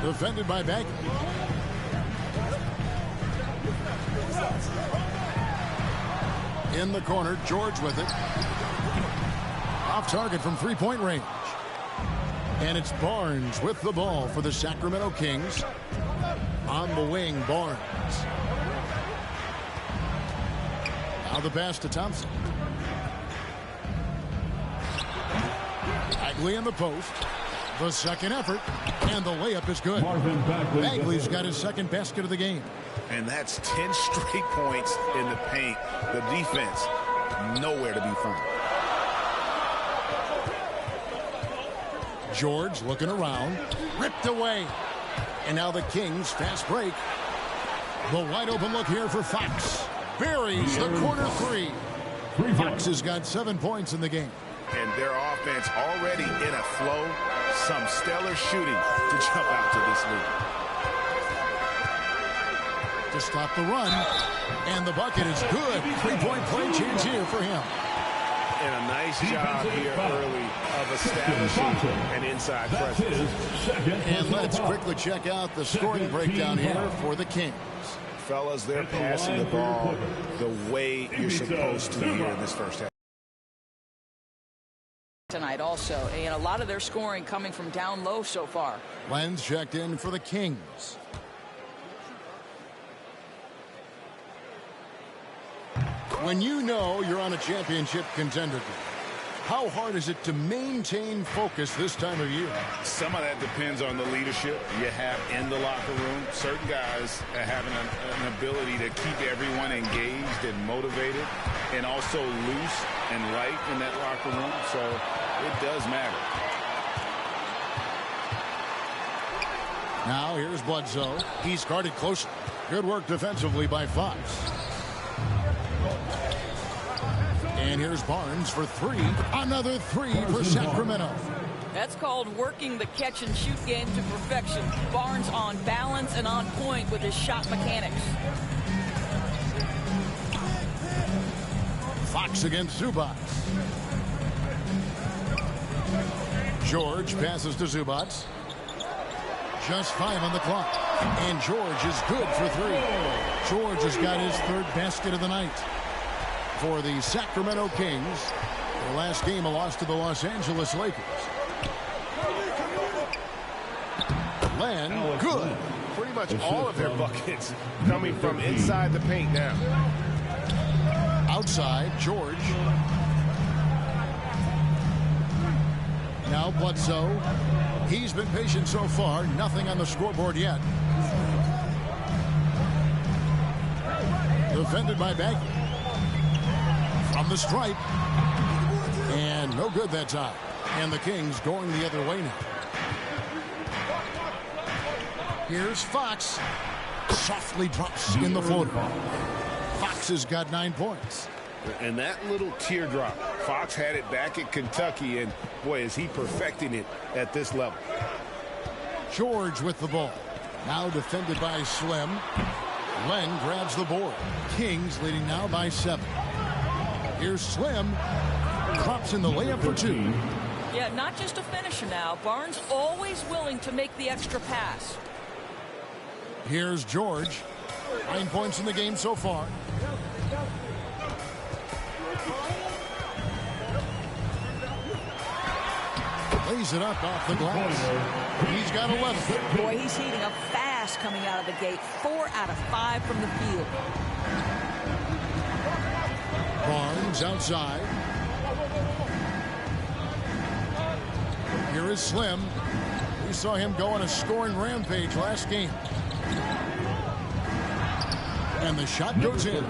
Defended by Bank. In the corner, George with it. Off target from three-point range. And it's Barnes with the ball for the Sacramento Kings. On the wing, Barnes. Now the pass to Thompson. Bagley in the post. The second effort. And the layup is good. Bagley's got his second basket of the game. And that's 10 straight points in the paint. The defense, nowhere to be found. George looking around. Ripped away. And now the Kings fast break. The wide open look here for Fox. Buries the corner three. Fox has got 7 points in the game. And their offense already in a flow. Some stellar shooting to jump out to this lead. To stop the run. And the bucket is good. Three-point play chance here for him. And a nice job here early of establishing an inside presence. And let's quickly check out the scoring breakdown here for the Kings. Fellas, they're passing the ball the way you're supposed to here in this first half. Tonight also, and a lot of their scoring coming from down low so far. Lenz checked in for the Kings. When you know you're on a championship contender team, how hard is it to maintain focus this time of year? Some of that depends on the leadership you have in the locker room. Certain guys are having an ability to keep everyone engaged and motivated and also loose and light in that locker room. So it does matter. Now here's Bledsoe. He's guarded closely. Good work defensively by Fox. And here's Barnes for three. Another three for Sacramento. That's called working the catch-and-shoot game to perfection. Barnes on balance and on point with his shot mechanics. Fox against Zubac. George passes to Zubac. Just 5 on the clock. And George is good for 3. George has got his 3rd basket of the night. For the Sacramento Kings, their last game a loss to the Los Angeles Lakers. Len, good. Pretty much all of their buckets coming from inside the paint now. Outside, George. Now Bledsoe. He's been patient so far. Nothing on the scoreboard yet. Defended by Bagley. From the stripe. And no good that time. And the Kings going the other way now. Here's Fox. Softly drops in the floater. Fox has got 9 points. And that little teardrop, Fox had it back at Kentucky, and boy, is he perfecting it at this level. George with the ball. Now defended by Slim. Len grabs the board. Kings leading now by 7. Here's Slim. Drops in the layup for 2. Yeah, not just a finisher now. Barnes always willing to make the extra pass. Here's George. 9 points in the game so far. Lays it up off the glass. He's got 11. Boy, he's heating up fast coming out of the gate. 4 out of 5 from the field. Barnes outside. Here is Slim. We saw him go on a scoring rampage last game. And the shot goes in.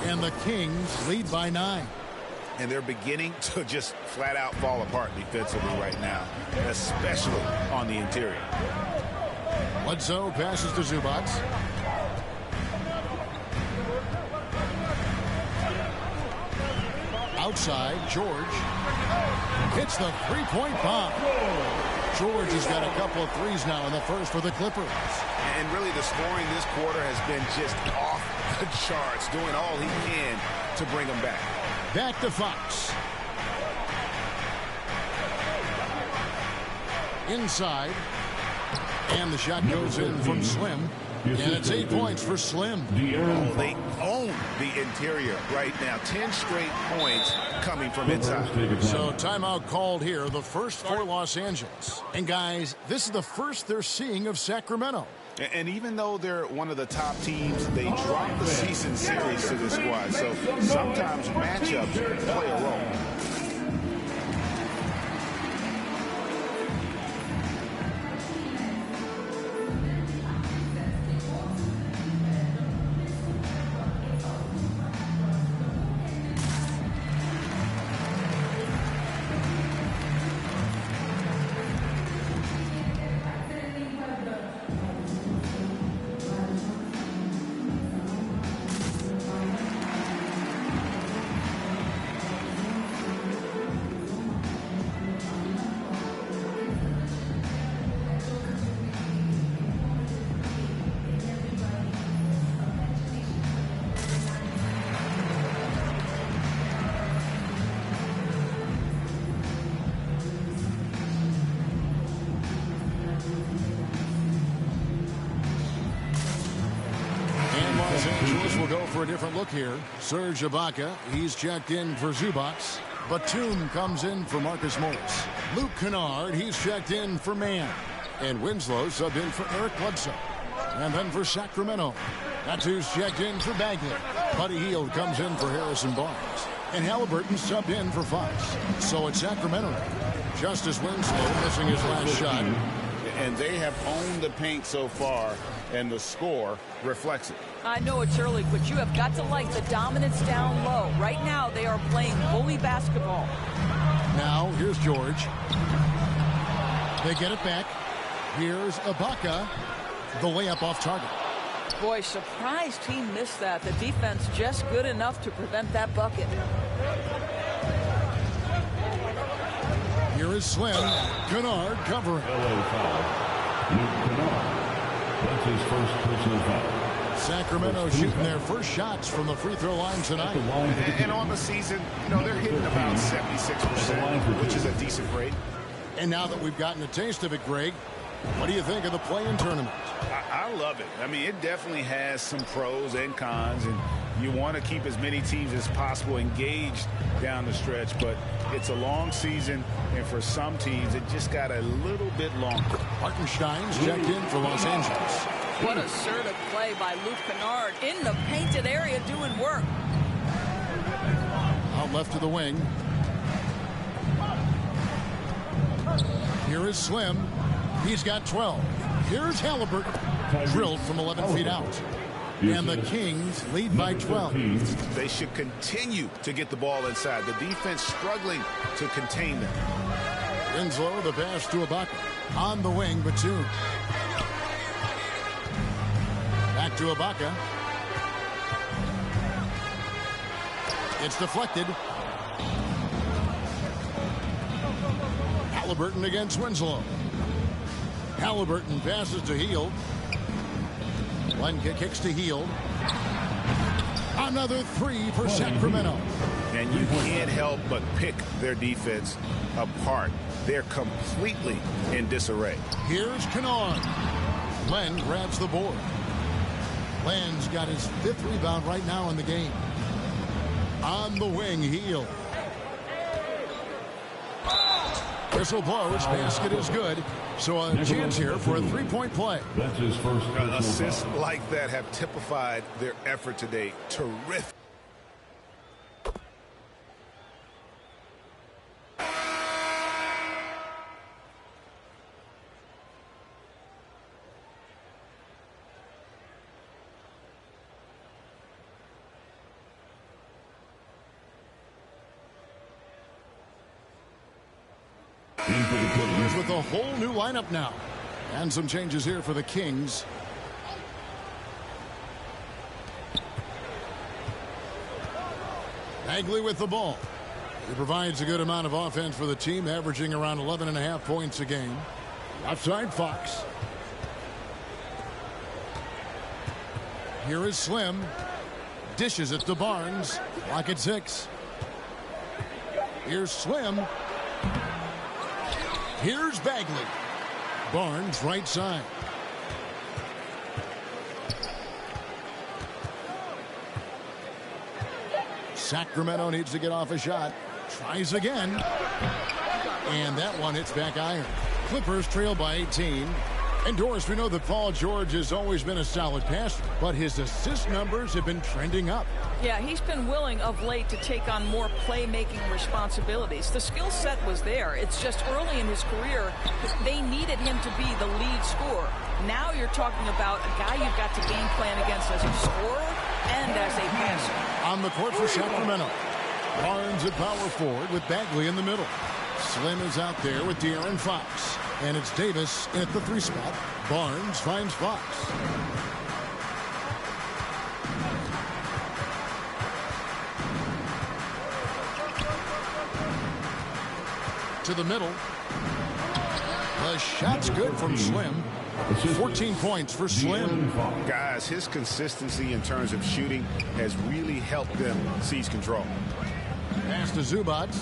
And the Kings lead by 9. And they're beginning to just flat out fall apart defensively right now, especially on the interior. Bledsoe passes to Zubac. Outside, George hits the three-point bomb. George has got a couple of threes now in the first for the Clippers. And really the scoring this quarter has been just off the charts, doing all he can to bring them back. Back to Fox. Inside. And the shot goes in from Slim. And it's 8 points for Slim. Oh, they own the interior right now. 10 straight points coming from inside. So timeout called here, the first for Los Angeles. And guys, this is the first they're seeing of Sacramento. And even though they're one of the top teams, they drop the season series to this squad. So sometimes matchups play a role. We'll go for a different look here. Serge Ibaka, he's checked in for Zubats. Batum comes in for Marcus Morris. Luke Kennard, he's checked in for Mann. And Winslow subbed in for Eric Bledsoe. And then for Sacramento, that's who's checked in for Bagley. Buddy Hield comes in for Harrison Barnes. And Halliburton subbed in for Fox. So it's Sacramento. Justice Winslow missing his last shot. And they have owned the paint so far, and the score reflects it. I know it's early, but you have got to like the dominance down low. Right now, they are playing bully basketball. Now, here's George. They get it back. Here's Ibaka. The layup off target. Boy, surprised he missed that. The defense just good enough to prevent that bucket. Here is Slim. Kennard covering. LA foul. Luke Kennard. That's his first personal foul. Sacramento shooting their first shots from the free throw line tonight. And on the season, you know, they're hitting about 76%, which is a decent rate. And now that we've gotten a taste of it, Greg, what do you think of the play-in tournament? I love it. I mean, it definitely has some pros and cons, and you want to keep as many teams as possible engaged down the stretch, but it's a long season, and for some teams, it just got a little bit longer. Hartenstein's checked in for Los Angeles. What assertive play by Luke Kennard in the painted area doing work. Out left to the wing. Here is Slim. He's got 12. Here's Halliburton. Drilled from 11 feet out. And the Kings lead by 12. They should continue to get the ball inside. The defense struggling to contain them. Winslow, the pass to Ibaka. On the wing, Batum. Back to Ibaka. It's deflected. Halliburton against Winslow. Halliburton passes to Hield. Lenka kicks to Hield. Another three for Sacramento. And you can't help but pick their defense apart. They're completely in disarray. Here's Kennard. Len grabs the board. Len's got his 5th rebound right now in the game. On the wing, Hield. Whistle blows. Basket is good. So a chance here for a three-point play. That's his first assists like that have typified their effort today. Terrific. With a whole new lineup now. And some changes here for the Kings. Bagley with the ball. He provides a good amount of offense for the team, averaging around 11.5 points a game. Outside Fox. Here is Slim. Dishes it to Barnes. Clock at 6. Here's Slim. Here's Bagley. Barnes right side. Sacramento needs to get off a shot. Tries again. And that one hits back iron. Clippers trail by 18. And Doris, we know that Paul George has always been a solid passer, but his assist numbers have been trending up. Yeah, he's been willing of late to take on more playmaking responsibilities. The skill set was there. It's just early in his career, they needed him to be the lead scorer. Now you're talking about a guy you've got to game plan against as a scorer and as a passer. On the court for Sacramento, Barnes at power forward with Bagley in the middle. Slim is out there with De'Aaron Fox. And it's Davis at the 3 spot. Barnes finds Fox. To the middle. The shot's good from Slim. 14 points for Slim. Guys, his consistency in terms of shooting has really helped them seize control. Pass to Zubac.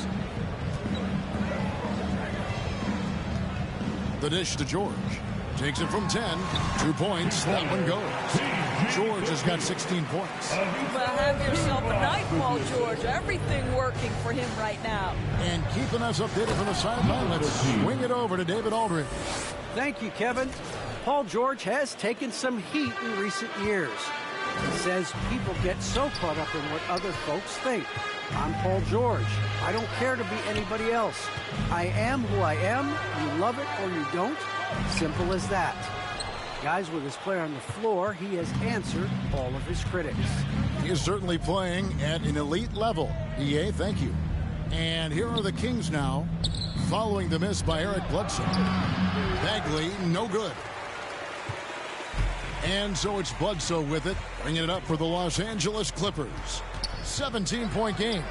The dish to George. Takes it from 10. 2 points. That one goes. George has got 16 points. Well, have yourself a night, Paul George. Everything working for him right now. And keeping us updated from the sideline, let's swing it over to David Aldridge. Thank you, Kevin. Paul George has taken some heat in recent years. He says people get so caught up in what other folks think. I'm Paul George. I don't care to be anybody else. I am who I am. You love it or you don't. Simple as that. Guys, with his play on the floor, he has answered all of his critics. He is certainly playing at an elite level. EA, thank you. And here are the Kings now, following the miss by Eric Bledsoe. Bagley, no good. And so it's Bledsoe with it, bringing it up for the Los Angeles Clippers. 17-point game.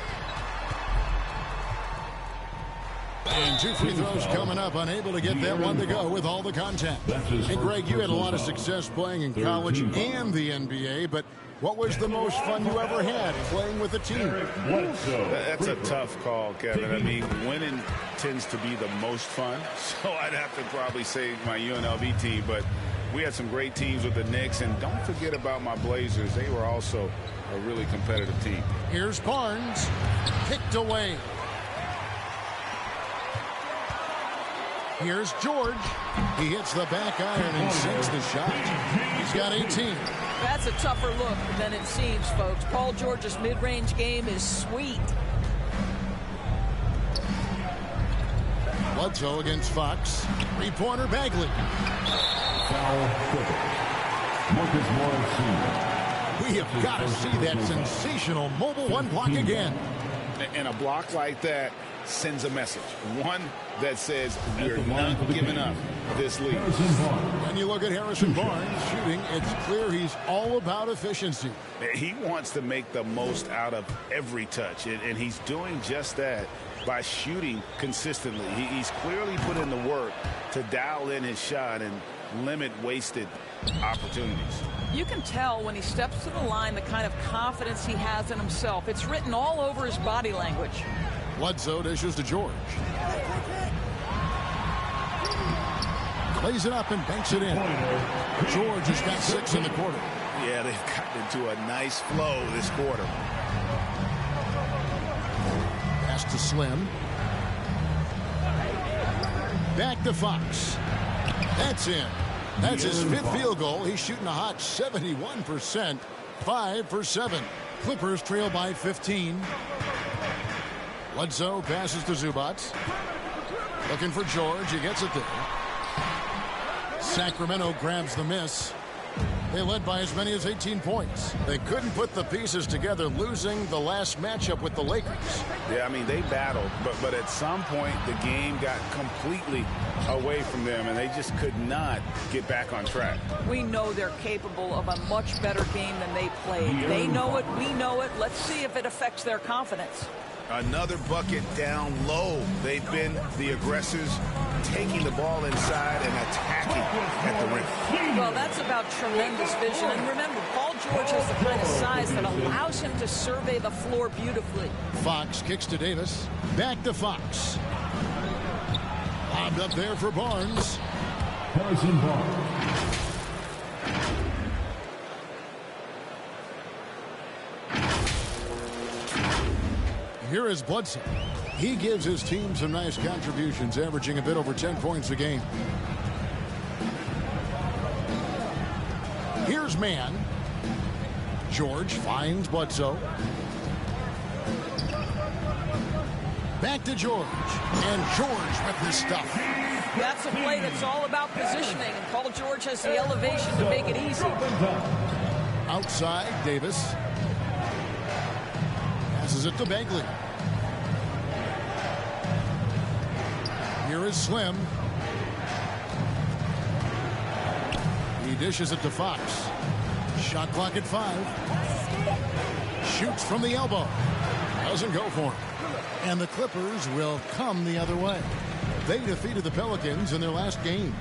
And 2 free throws coming up, unable to get that one to go with all the contact. Hey, Greg, you had a lot of success playing in college and the NBA, but what was the most fun you ever had playing with a team? That's a tough call, Kevin. I mean, winning tends to be the most fun, so I'd have to probably say my UNLV team, but we had some great teams with the Knicks, and don't forget about my Blazers. They were also a really competitive team. Here's Barnes, kicked away. Here's George. He hits the back iron and sinks the shot. He's got 18. That's a tougher look than it seems, folks. Paul George's mid-range game is sweet. Bledsoe against Fox. 3-pointer Bagley. Foul, Marcus Morris. We have got to see that sensational mobile one block again. And a block like that sends a message. One that says we're not giving up this lead. When you look at Harrison Barnes shooting, it's clear he's all about efficiency. He wants to make the most out of every touch, and he's doing just that by shooting consistently. He's clearly put in the work to dial in his shot and limit wasted opportunities. You can tell when he steps to the line the kind of confidence he has in himself. It's written all over his body language. Bledsoe dishes to George. Plays it up and banks it in. George has got 6 in the quarter. Yeah, they've gotten into a nice flow this quarter. Pass to Slim. Back to Fox. That's in. That's his 5th field goal. He's shooting a hot 71%. 5 for 7. Clippers trail by 15. Bledsoe passes to Zubac. Looking for George. He gets it there. Sacramento grabs the miss. They led by as many as 18 points. They couldn't put the pieces together, losing the last matchup with the Lakers. Yeah, I mean, they battled, but at some point the game got completely away from them, and they just could not get back on track. We know they're capable of a much better game than they played. They know it, we know it. Let's see if it affects their confidence. Another bucket down low. They've been the aggressors, taking the ball inside and attacking at the rim. Well, that's about tremendous vision. And remember, Paul George has the kind of size that allows him to survey the floor beautifully. Fox kicks to Davis. Back to Fox. Lobbed up there for Barnes. Harrison Barnes. Here is Bledsoe. He gives his team some nice contributions, averaging a bit over 10 points a game. Here's man. George finds Bledsoe. Back to George. And George with this stuff. That's a play that's all about positioning, and Paul George has the elevation to make it easy. Outside, Davis. Passes it to Bagley. Here is Slim. He dishes it to Fox. Shot clock at 5. Shoots from the elbow. Doesn't go for him. And the Clippers will come the other way. They defeated the Pelicans in their last game.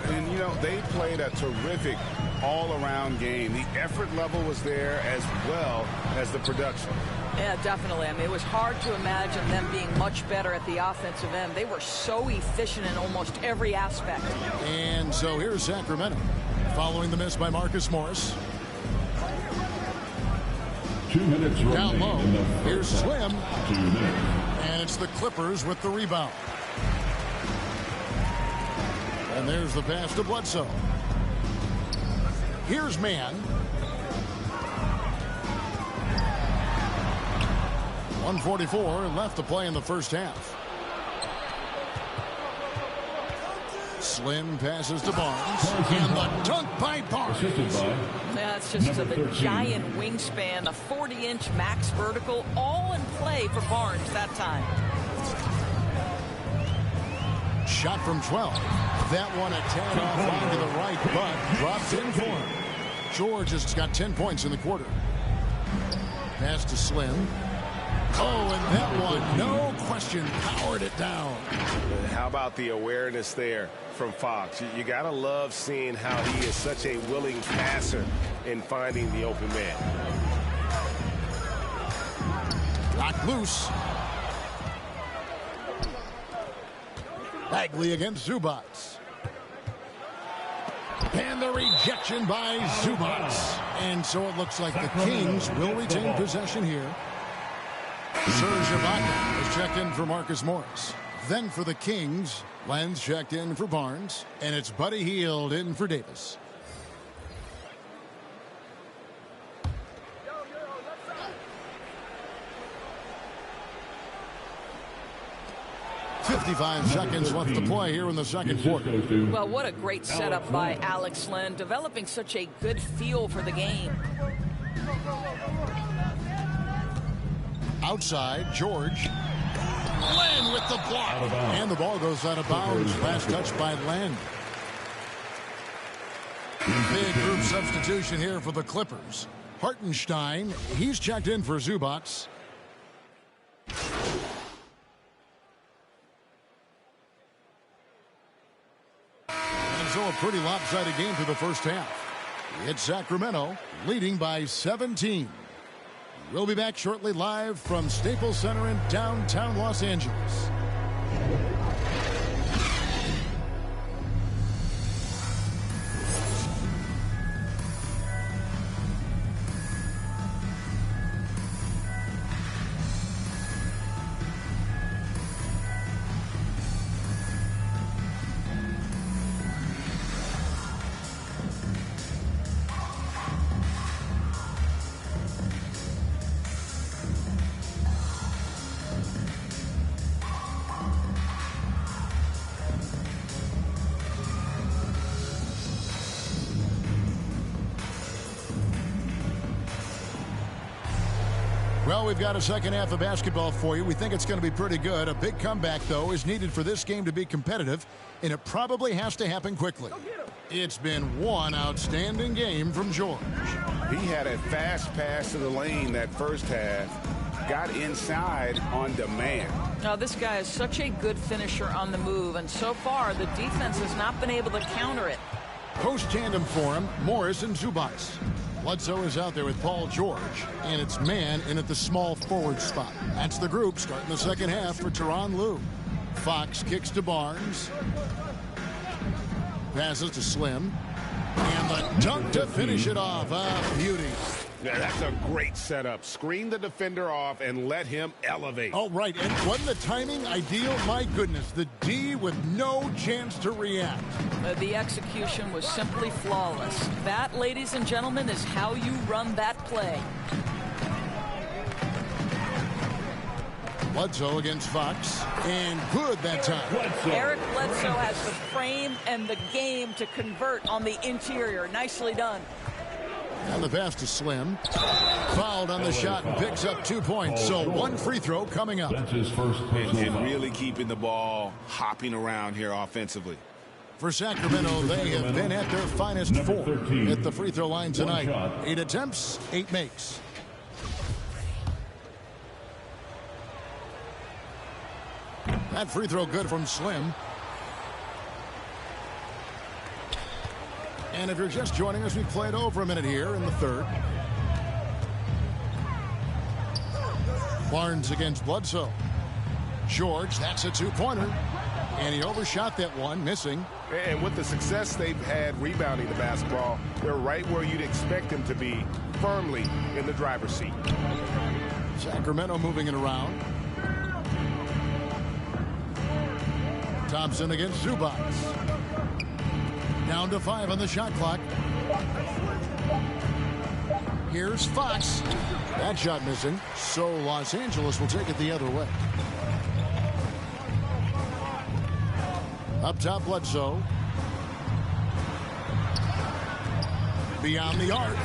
And, you know, they played a terrific all-around game. The effort level was there as well as the production. Yeah, definitely. I mean, it was hard to imagine them being much better at the offensive end. They were so efficient in almost every aspect. And so here's Sacramento. Following the miss by Marcus Morris. 2 minutes Down low. remaining. Here's Slim. 2 minutes. And it's the Clippers with the rebound. And there's the pass to Bledsoe. Here's man. 1:44 left to play in the first half. Slim passes to Barnes. And the dunk by Barnes. Assisted by That's just Number the 13. giant wingspan, a 40-inch max vertical, all in play for Barnes that time. Shot from 12. That one a tad off line to the right, but drops in for him. George has got 10 points in the quarter. Pass to Slim. Oh, and that one, no question, powered it down. How about the awareness there from Fox? You got to love seeing how he is such a willing passer in finding the open man. Knocked loose. Bagley against Zubats. And the rejection by Zubats. And so it looks like the Kings will retain possession here. Serge Ibaka is checked in for Marcus Morris. Then for the Kings, Lenz checked in for Barnes. And it's Buddy Hield in for Davis. .55 seconds left to play here in the second quarter. Well, what a great setup by Alex Len, developing such a good feel for the game. Outside, George. Len with the block. And the ball goes out of bounds. Last touch by Len. Big group substitution here for the Clippers. Hartenstein, he's checked in for Zubats. And so a pretty lopsided game through the first half. It's Sacramento leading by 17. We'll be back shortly live from Staples Center in downtown Los Angeles. Well, we've got a second half of basketball for you. We think it's going to be pretty good. A big comeback, though, is needed for this game to be competitive, and it probably has to happen quickly. It's been one outstanding game from George. He had a fast pass to the lane that first half, got inside on demand. Now, this guy is such a good finisher on the move, and so far the defense has not been able to counter it. Post tandem for him, Morris and Zubats. Bledsoe is out there with Paul George, and it's man in at the small forward spot. That's the group starting the second half for Tyronn Lue. Fox kicks to Barnes. Passes to Slim. And the dunk to finish it off. A beauty. Yeah, that's a great setup. Screen the defender off and let him elevate. Oh, right. And wasn't the timing ideal? My goodness, the D with no chance to react. The execution was simply flawless. That, ladies and gentlemen, is how you run that play. Bledsoe against Fox, and good that time. Eric Bledsoe has the frame and the game to convert on the interior. Nicely done. And the pass to Slim. Fouled on the shot and picks up 2 points. So one free throw coming up. That's his first personal And really keeping the ball hopping around here offensively. For Sacramento, they have been at their finest Number 4 13. at the free throw line tonight. Shot. 8 attempts, 8 makes. That free throw good from Slim. And if you're just joining us, we played over a minute here in the third. Barnes against Bledsoe. George, that's a two-pointer. And he overshot that one, missing. And with the success they've had rebounding the basketball, they're right where you'd expect them to be, firmly in the driver's seat. Sacramento moving it around. Thompson against Zubac. Down to 5 on the shot clock. Here's Fox. That shot missing. So Los Angeles will take it the other way. Up top, Bledsoe. Beyond the arc.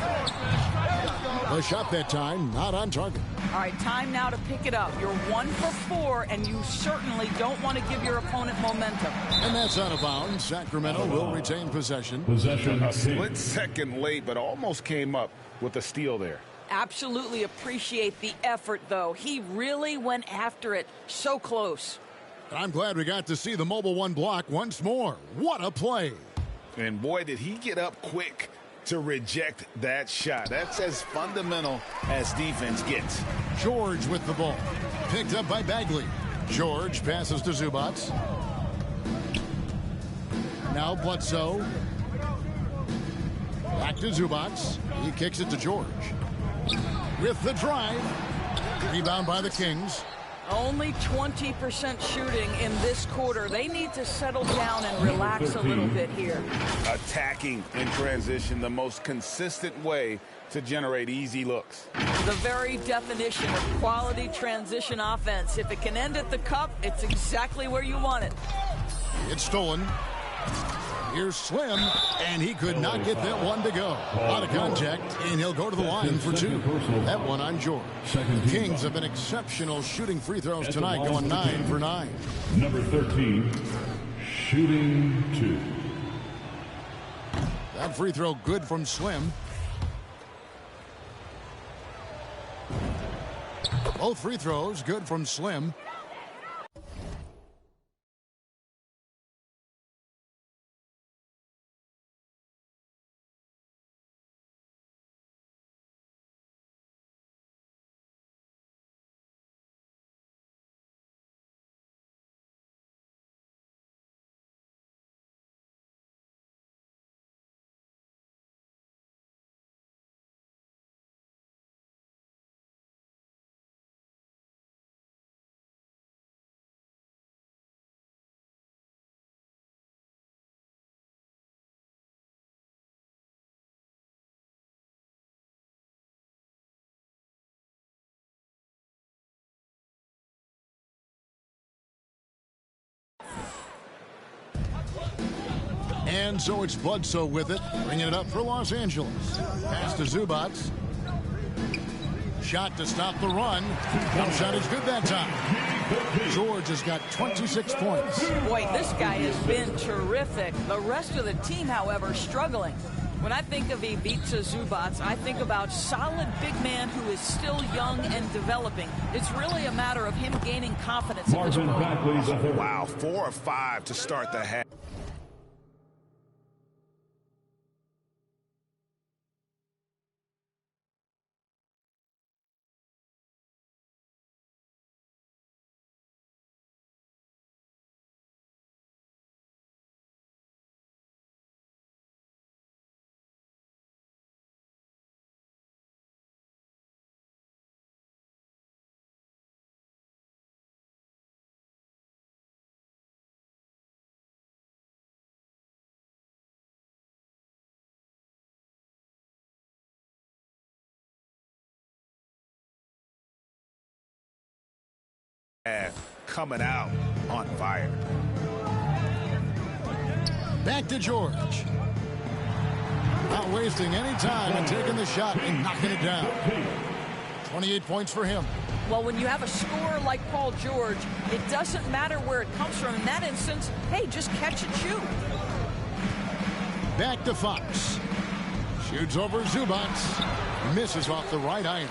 The shot that time, not on target. All right, time now to pick it up. You're 1 for 4, and you certainly don't want to give your opponent momentum. And that's out of bounds. Sacramento will retain possession. possession. A split second late, but almost came up with a steal there. Absolutely appreciate the effort, though. He really went after it. So close. I'm glad we got to see the mobile one block once more. What a play. And boy, did he get up quick to reject that shot. That's as fundamental as defense gets. George with the ball. Picked up by Bagley. George passes to Zubac. Now Bledsoe. Back to Zubac. He kicks it to George. With the drive. Rebound by the Kings. Only 20% shooting in this quarter. They need to settle down and relax a little bit here. Attacking in transition, the most consistent way to generate easy looks. The very definition of quality transition offense. If it can end at the cup, it's exactly where you want it. It's stolen. Here's Slim, and he could not get that one to go. Out of contact, and he'll go to the line for 2. That one on George. The Kings have been exceptional shooting free throws tonight, going 9 for 9. Number 13, shooting 2. That free throw good from Slim. Both free throws good from Slim. And so it's Bledsoe with it, bringing it up for Los Angeles. Pass to Zubac. Shot to stop the run. Jump shot is good that time. George has got 26 points. Boy, this guy has been terrific. The rest of the team, however, struggling. When I think of Ivica Zubac, I think about solid big man who is still young and developing. It's really a matter of him gaining confidence at this point. Wow, 4 of 5 to start the half. coming out on fire. Back to George. Not wasting any time and taking the shot and knocking it down. 28 points for him. Well, when you have a scorer like Paul George, it doesn't matter where it comes from. In that instance, hey, just catch and shoot. Back to Fox. Shoots over Zubats. Misses off the right iron.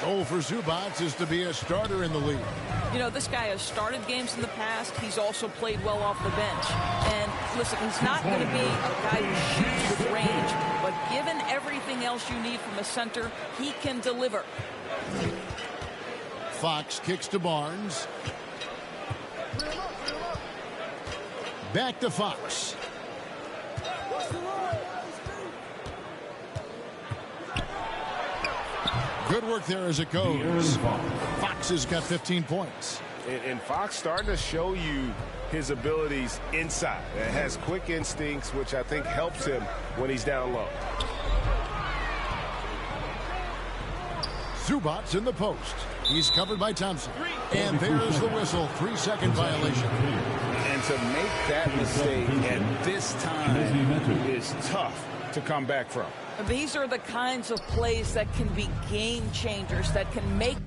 Goal for Zubats is to be a starter in the league. You know, this guy has started games in the past. He's also played well off the bench. And listen, he's not going to be a guy who shoots with range, but given everything else you need from a center, he can deliver. Fox kicks to Barnes. Back to Fox. Good work there as it goes. Fox has got 15 points. And Fox starting to show you his abilities inside. It has quick instincts, which I think helps him when he's down low. Zubats in the post. He's covered by Thompson. And there's the whistle. 3-second violation. And to make that mistake at this time is tough to come back from. These are the kinds of plays that can be game changers, that can make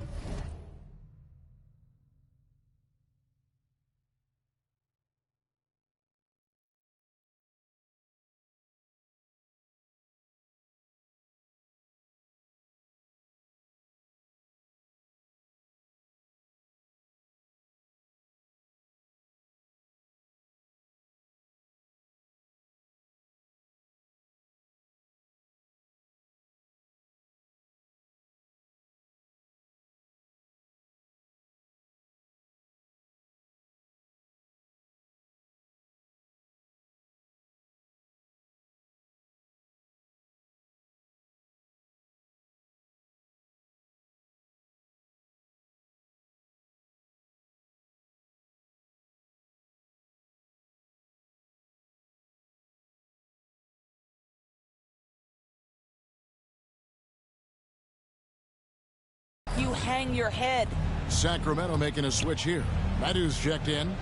you hang your head. Sacramento making a switch here. Madu's checked in.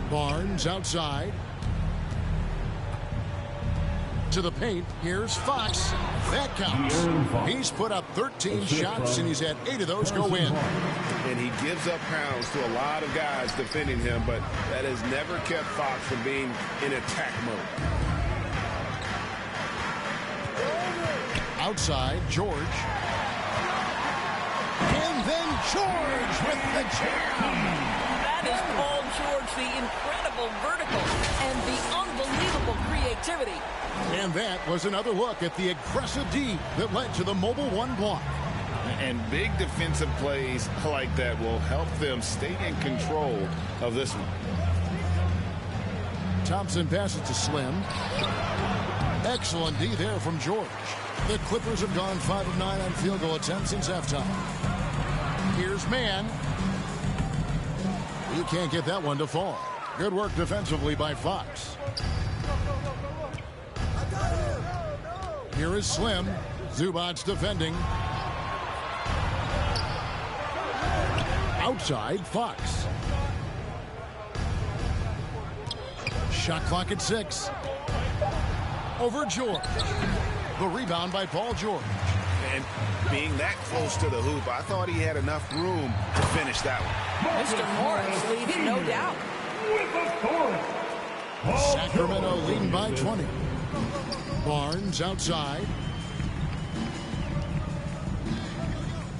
Barnes outside. To the paint. Here's Fox. That counts. He's put up 13 shots, and he's had 8 of those go in. And he gives up pounds to a lot of guys defending him, but that has never kept Fox from being in attack mode. Outside, George. And then George with the jam. That is Paul George, the incredible vertical and the unbelievable creativity. And that was another look at the aggressive D that led to the mobile one block. And big defensive plays like that will help them stay in control of this one. Thompson passes to Slim. Excellent D there from George. The Clippers have gone 5 of 9 on field goal attempts since halftime. Here's Mann. You can't get that one to fall. Good work defensively by Fox. Here is Slim. Zubats defending. Outside, Fox. Shot clock at 6. Over George. The rebound by Paul George. And being that close to the hoop, I thought he had enough room to finish that one. Mr. Morris leads, no doubt. Sacramento leading by 20. Barnes outside.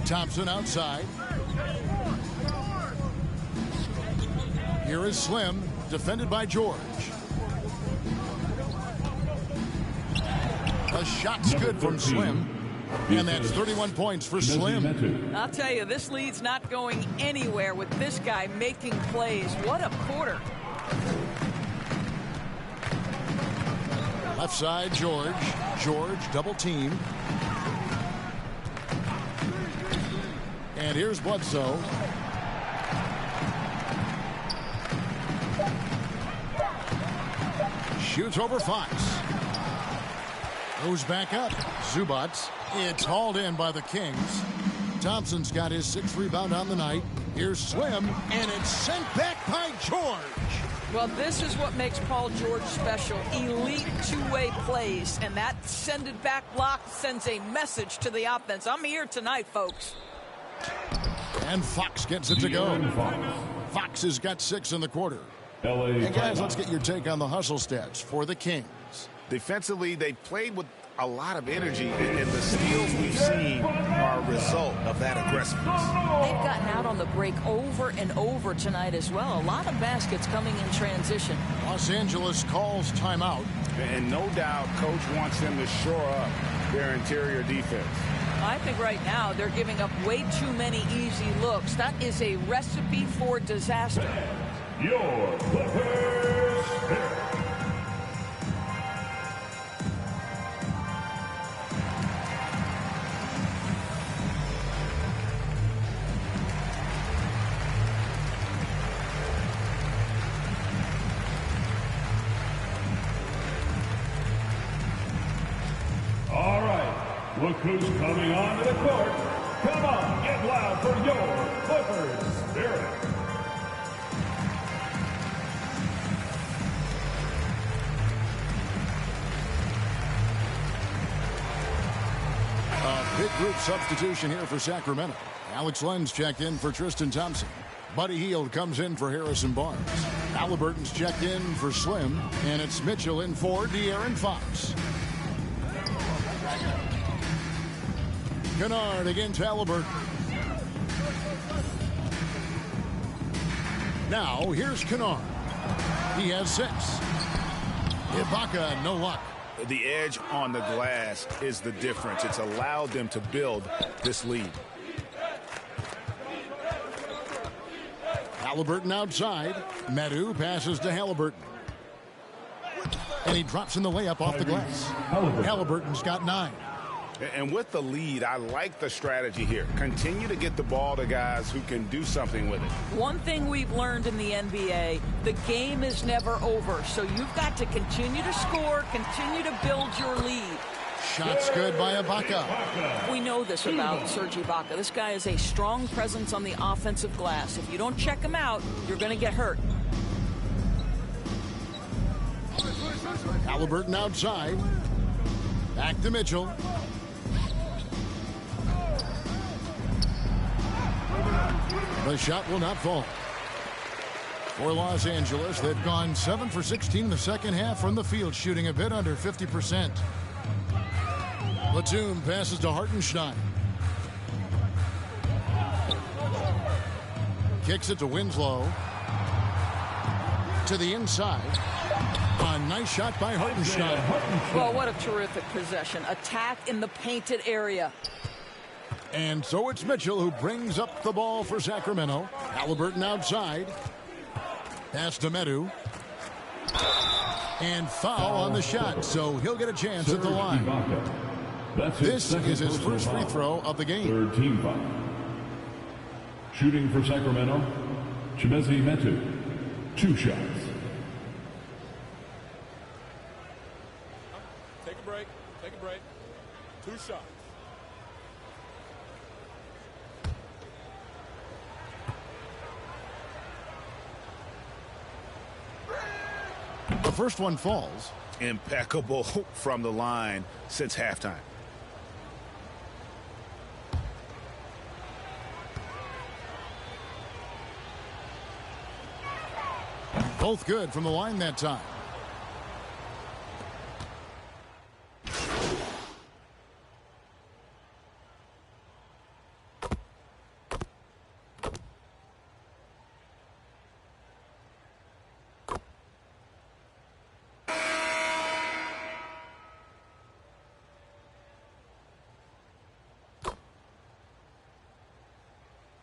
Thompson outside. Here is Slim, defended by George. The shot's good from Slim. And that's 31 points for Slim. I'll tell you, this lead's not going anywhere with this guy making plays. What a quarter. Left side, George. George double team. And here's Bledsoe. Shoots over Fox. Goes back up. Zubats. It's hauled in by the Kings. Thompson's got his 6th rebound on the night. Here's Slim, and it's sent back by George. Well, this is what makes Paul George special. Elite two-way plays, and that send-it-back block sends a message to the offense. I'm here tonight, folks. And Fox gets it to go. Fox has got 6 in the quarter. And guys, let's get your take on the hustle stats for the Kings. Defensively, they played with a lot of energy, and the steals we've seen are a result of that aggressiveness. They've gotten out on the break over and over tonight as well. A lot of baskets coming in transition. Los Angeles calls timeout. And no doubt, Coach wants them to shore up their interior defense. I think right now they're giving up way too many easy looks. That is a recipe for disaster. Your Clippers Spirit. All right, look who's coming onto the court. Come on, get loud for your Clippers Spirit. A big group substitution here for Sacramento. Alex Len's checked in for Tristan Thompson. Buddy Hield comes in for Harrison Barnes. Halliburton's checked in for Slim. And it's Mitchell in for De'Aaron Fox. Kennard against Halliburton. Now, here's Kennard. He has 6. Ibaka, no luck. The edge on the glass is the difference. It's allowed them to build this lead. Halliburton outside. Medu passes to Halliburton. And he drops in the layup off the glass. Halliburton's got 9. And with the lead, I like the strategy here. Continue to get the ball to guys who can do something with it. One thing we've learned in the NBA, the game is never over. So you've got to continue to score, continue to build your lead. Shots good by Ibaka. We know this about Serge Ibaka. This guy is a strong presence on the offensive glass. If you don't check him out, you're going to get hurt. Halliburton outside. Back to Mitchell. The shot will not fall. For Los Angeles, they've gone 7 for 16 in the second half from the field, shooting a bit under 50%. Batum passes to Hartenstein. Kicks it to Winslow. To the inside. A nice shot by Hartenstein. Well, what a terrific possession. Attack in the painted area. And so it's Mitchell who brings up the ball for Sacramento. Halliburton outside. Pass to Medu. And foul on the shot, so he'll get a chance at the line. This is his first free throw of the game. Third team foul. Shooting for Sacramento, Chimezie Metu. 2 shots. Take a break. Take a break. 2 shots. The first one falls. Impeccable from the line since halftime. Both good from the line that time.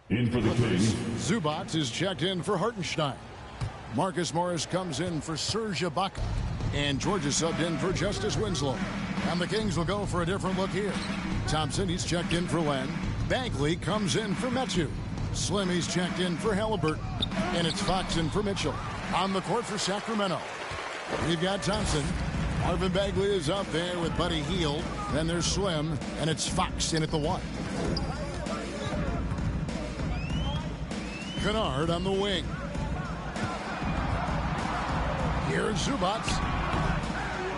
In for the Kings. Zubac is checked in for Hartenstein. Marcus Morris comes in for Serge Ibaka. And George is subbed in for Justice Winslow. And the Kings will go for a different look here. Thompson, he's checked in for Len. Bagley comes in for Metu. Slim, he's checked in for Halliburton. And it's Fox in for Mitchell. On the court for Sacramento, we've got Thompson. Marvin Bagley is up there with Buddy Hield. Then there's Slim. And it's Fox in at the 1. Kennard on the wing. Here's Zubats.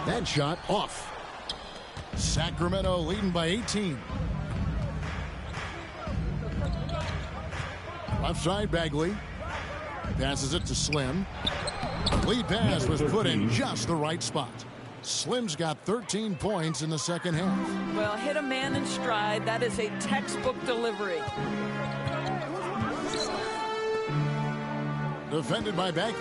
That shot off. Sacramento leading by 18. Left side, Bagley. Passes it to Slim. Lead pass was put in just the right spot. Slim's got 13 points in the second half. Well, hit a man in stride. That is a textbook delivery. Defended by Bagley.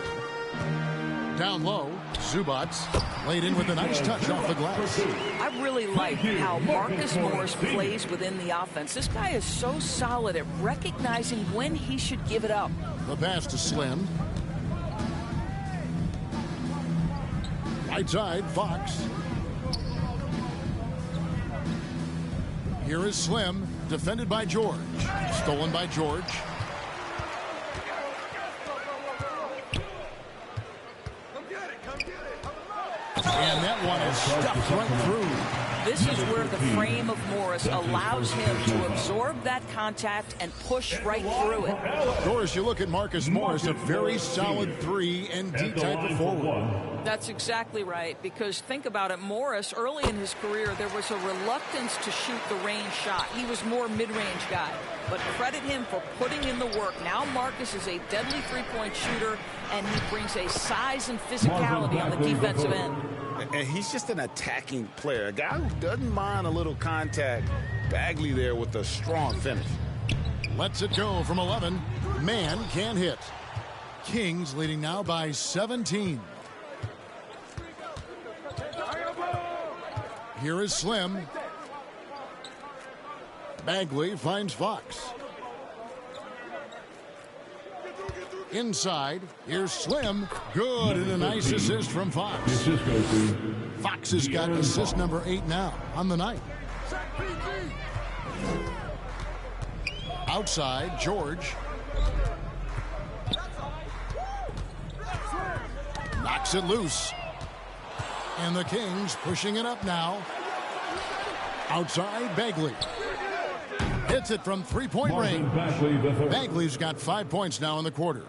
Down low, Zubats laid in with a nice touch off the glass. I really like how Marcus Morris plays within the offense. This guy is so solid at recognizing when he should give it up. The pass to Slim. Right side, Fox. Here is Slim, defended by George. Stolen by George. And that one is stuffed right through. This is where the frame of Morris allows him to absorb that contact and push right through it. Doris, you look at Marcus Morris, a very solid 3 and D type of forward. That's exactly right, because think about it, Morris, early in his career, there was a reluctance to shoot the range shot. He was more mid-range guy, but credit him for putting in the work. Now Marcus is a deadly three-point shooter, and he brings a size and physicality on the defensive end. And he's just an attacking player, a guy who doesn't mind a little contact. Bagley there with a strong finish. Lets it go from 11. Man can't hit. Kings leading now by 17. Here is Slim. Bagley finds Fox. Inside, here's Slim. Good, and a nice assist from Fox. Fox has got assist number 8 now on the night. Outside, George. Knocks it loose. And the Kings pushing it up now. Outside, Bagley. Hits it from three-point range. Bagley's got 5 points now in the quarter.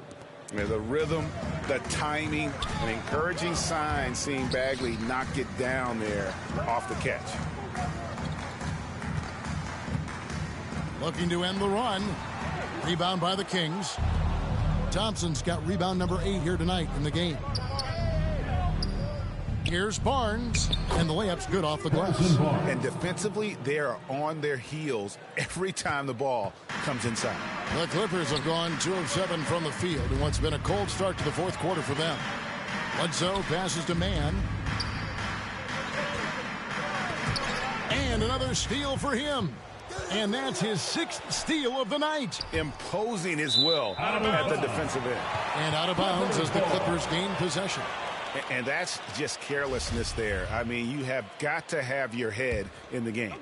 Yeah, the rhythm, the timing, an encouraging sign seeing Bagley knock it down there off the catch. Looking to end the run. Rebound by the Kings. Thompson's got rebound number 8 here tonight in the game. Here's Barnes, and the layup's good off the glass. And defensively, they are on their heels every time the ball comes inside. The Clippers have gone 2 of 7 from the field in what's been a cold start to the fourth quarter for them. Bledsoe passes to Man. And another steal for him. And that's his 6th steal of the night. Imposing his will at the defensive end. And out of bounds as the Clippers gain possession. And that's just carelessness there. I mean, you have got to have your head in the game.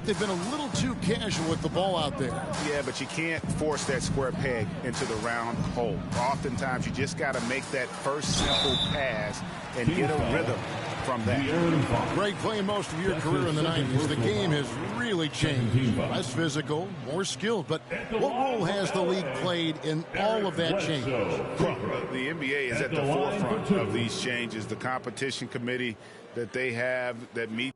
They've been a little too casual with the ball out there. Yeah, but you can't force that square peg into the round hole. Oftentimes, you just got to make that first simple pass and get a rhythm from that. Greg, playing most of your career in the 90s, the game has really changed. Less physical, more skilled. But what role has the league played in all of that change? The NBA is at the forefront of these changes. The competition committee that they have that meet.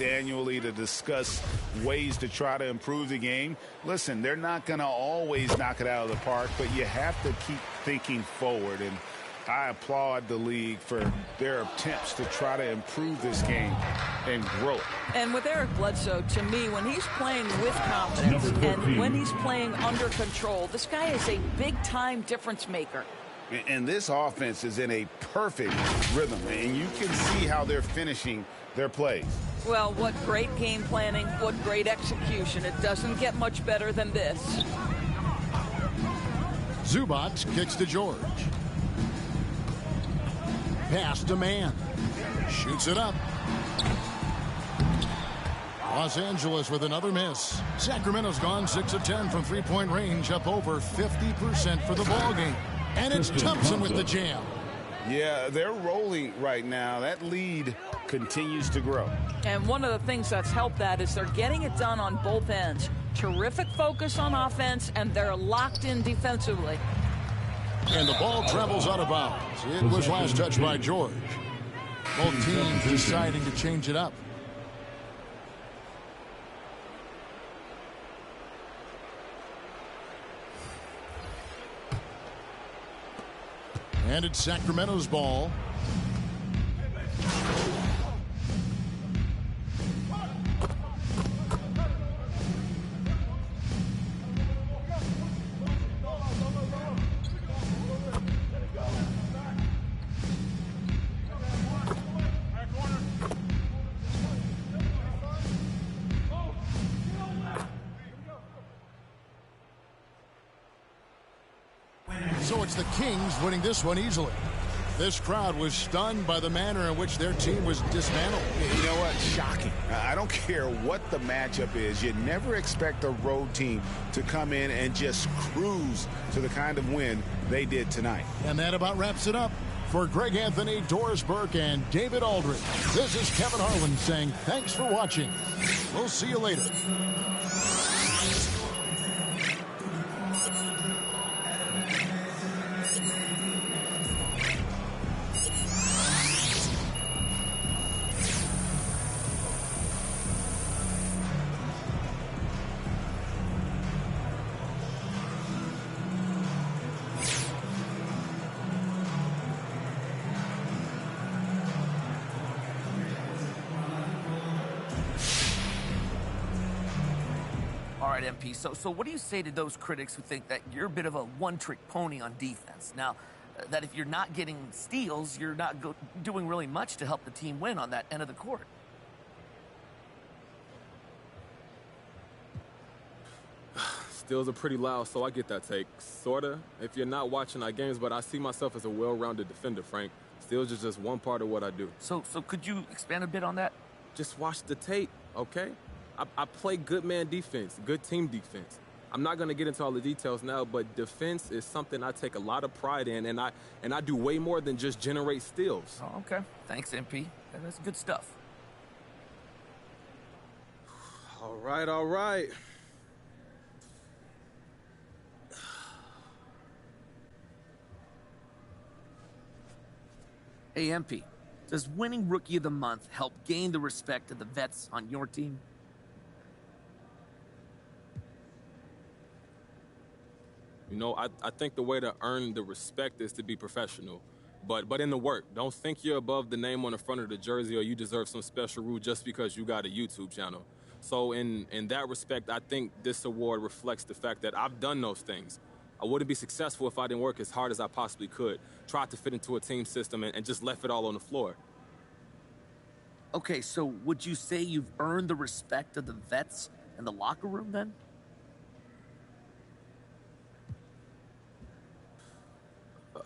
Annually to discuss ways to try to improve the game. Listen, they're not going to always knock it out of the park, but you have to keep thinking forward, and I applaud the league for their attempts to try to improve this game and grow it. And with Eric Bledsoe, to me, when he's playing with confidence and when he's playing under control, this guy is a big-time difference maker. And this offense is in a perfect rhythm, and you can see how they're finishing their plays. Well, what great game planning, what great execution. It doesn't get much better than this. Zubac kicks to George. Pass to Mann. Shoots it up. Los Angeles with another miss. Sacramento's gone 6 of 10 from three-point range, up over 50% for the ballgame. And it's Thompson with the jam. Yeah, they're rolling right now. That lead continues to grow. And one of the things that's helped that is they're getting it done on both ends. Terrific focus on offense, and they're locked in defensively. And the ball travels out of bounds. It was last touched by George. Both teams deciding to change it up. And it's Sacramento's ball. So it's the Kings winning this one easily. This crowd was stunned by the manner in which their team was dismantled. You know what? Shocking. I don't care what the matchup is. You never expect a road team to come in and just cruise to the kind of win they did tonight. And that about wraps it up. For Greg Anthony, Doris Burke, and David Aldridge, this is Kevin Harlan saying thanks for watching. We'll see you later. All right, MP, so what do you say to those critics who think that you're a bit of a one-trick pony on defense? Now, that if you're not getting steals, you're not doing really much to help the team win on that end of the court. Steals are pretty loud, so I get that take. Sorta, if you're not watching our games, but I see myself as a well-rounded defender, Frank. Steals is just one part of what I do. So could you expand a bit on that? Just watch the tape, okay? I play good man defense, good team defense. I'm not going to get into all the details now, but defense is something I take a lot of pride in, and I do way more than just generate steals. Oh, okay. Thanks, MP. That's good stuff. All right, all right. Hey, MP, does winning Rookie of the Month help gain the respect of the vets on your team? You know, I think the way to earn the respect is to be professional. But in the work, don't think you're above the name on the front of the jersey or you deserve some special rule just because you got a YouTube channel. So in that respect, I think this award reflects the fact that I've done those things. I wouldn't be successful if I didn't work as hard as I possibly could, tried to fit into a team system and just left it all on the floor. Okay, so would you say you've earned the respect of the vets in the locker room then?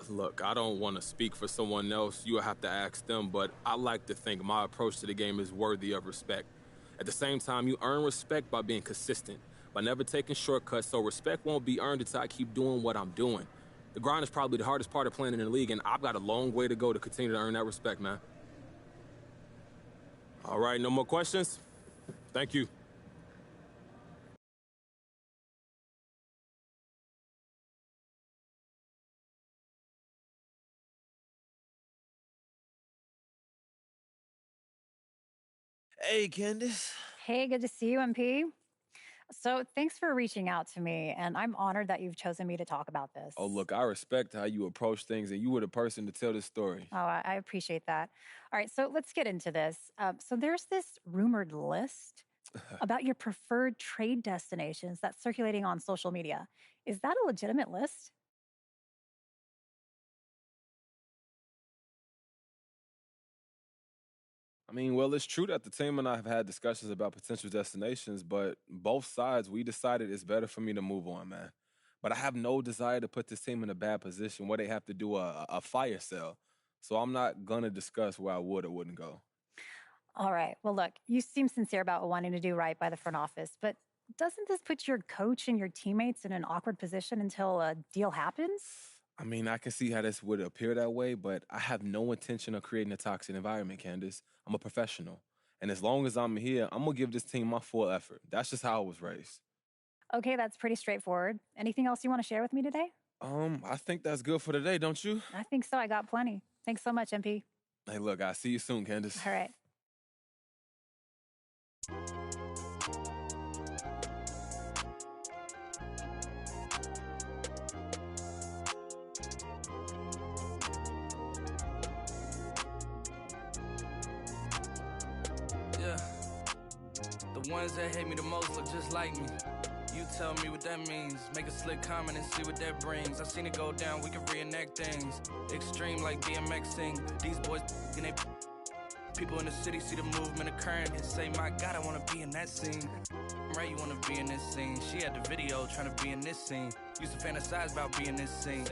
Look, I don't want to speak for someone else. You'll have to ask them, but I like to think my approach to the game is worthy of respect. At the same time, you earn respect by being consistent, by never taking shortcuts, so respect won't be earned until I keep doing what I'm doing. The grind is probably the hardest part of playing in the league, and I've got a long way to go to continue to earn that respect, man. All right, no more questions? Thank you. Hey, Candace. Hey, good to see you, MP. So thanks for reaching out to me, and I'm honored that you've chosen me to talk about this. Oh, look, I respect how you approach things, and you were the person to tell this story. Oh, I appreciate that. All right, so let's get into this. So there's this rumored list about your preferred trade destinations that's circulating on social media. Is that a legitimate list? I mean, well, it's true that the team and I have had discussions about potential destinations, but both sides, we decided it's better for me to move on, man. But I have no desire to put this team in a bad position where they have to do a fire sale. So I'm not going to discuss where I would or wouldn't go. All right. Well, look, you seem sincere about wanting to do right by the front office, but doesn't this put your coach and your teammates in an awkward position until a deal happens? I mean, I can see how this would appear that way, but I have no intention of creating a toxic environment, Candace. I'm a professional. And as long as I'm here, I'm going to give this team my full effort. That's just how I was raised. Okay, that's pretty straightforward. Anything else you want to share with me today? I think that's good for today, don't you? I think so. I got plenty. Thanks so much, MP. Hey, look, I'll see you soon, Candace. All right. Yeah. The ones that hate me the most look just like me. You tell me what that means. Make a slick comment and see what that brings. I seen it go down, we can reenact things. Extreme like BMXing. These boys and they people in the city see the movement occurring and say, my God, I wanna be in that scene. Right, you wanna be in this scene. She had the video trying to be in this scene. Used to fantasize about being this scene.